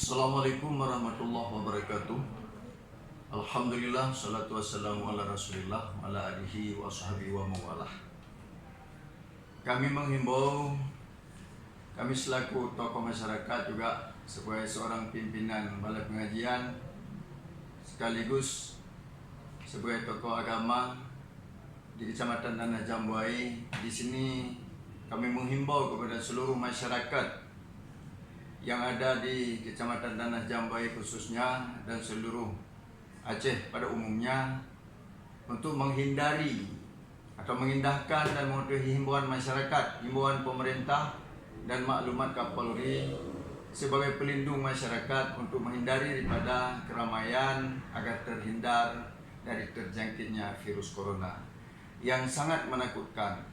Assalamualaikum warahmatullahi wabarakatuh. Alhamdulillah, salatu wassalamu ala rasulillah ala alihi wa sahbihi wa mawalah. Kami menghimbau, kami selaku tokoh masyarakat juga sebagai seorang pimpinan balai pengajian sekaligus sebagai tokoh agama di Kecamatan Tanah Jambuai. Di sini kami menghimbau kepada seluruh masyarakat yang ada di Kecamatan Tanah Jambuai khususnya dan seluruh Aceh pada umumnya untuk menghindari atau mengindahkan dan mematuhi himbauan masyarakat, himbauan pemerintah dan maklumat Kapolri sebagai pelindung masyarakat untuk menghindari daripada keramaian agar terhindar dari terjangkitnya virus corona yang sangat menakutkan,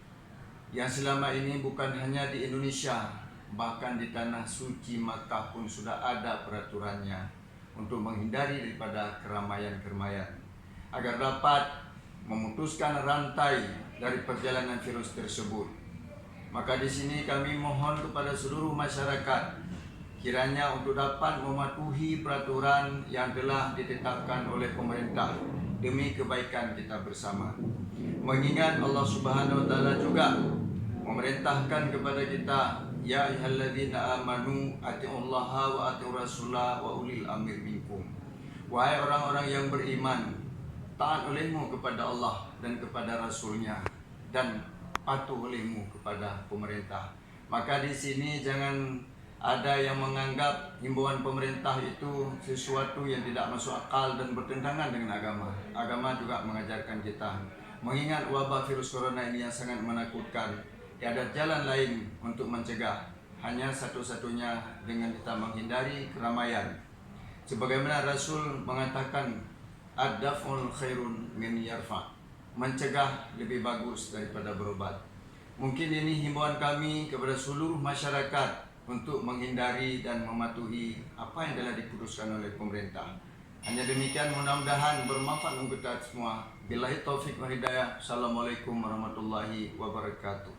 yang selama ini bukan hanya di Indonesia, bahkan di tanah suci Makkah pun sudah ada peraturannya untuk menghindari daripada keramaian-keramaian agar dapat memutuskan rantai dari perjalanan virus tersebut. Maka di sini kami mohon kepada seluruh masyarakat kiranya untuk dapat mematuhi peraturan yang telah ditetapkan oleh pemerintah demi kebaikan kita bersama. Mengingat Allah Subhanahu wa taala juga memerintahkan kepada kita, ya ayyuhalladzina amanu atiullaha wa atiur rasulah wa ulil amri minkum. Wahai orang-orang yang beriman, taat olehmu kepada Allah dan kepada Rasulnya, dan patuh olehmu kepada pemerintah. Maka di sini jangan ada yang menganggap himbauan pemerintah itu sesuatu yang tidak masuk akal dan bertentangan dengan agama. Agama juga mengajarkan kita, mengingat wabah virus corona ini yang sangat menakutkan, tiada jalan lain untuk mencegah, hanya satu-satunya dengan kita menghindari keramaian. Sebagaimana Rasul mengatakan, ad-daf'ul khairun min yarfa', mencegah lebih bagus daripada berobat. Mungkin ini himbauan kami kepada seluruh masyarakat untuk menghindari dan mematuhi apa yang telah diputuskan oleh pemerintah. Hanya demikian, mudah-mudahan bermanfaat untuk kita semua. Billahi taufik wa hidayah. Assalamualaikum warahmatullahi wabarakatuh.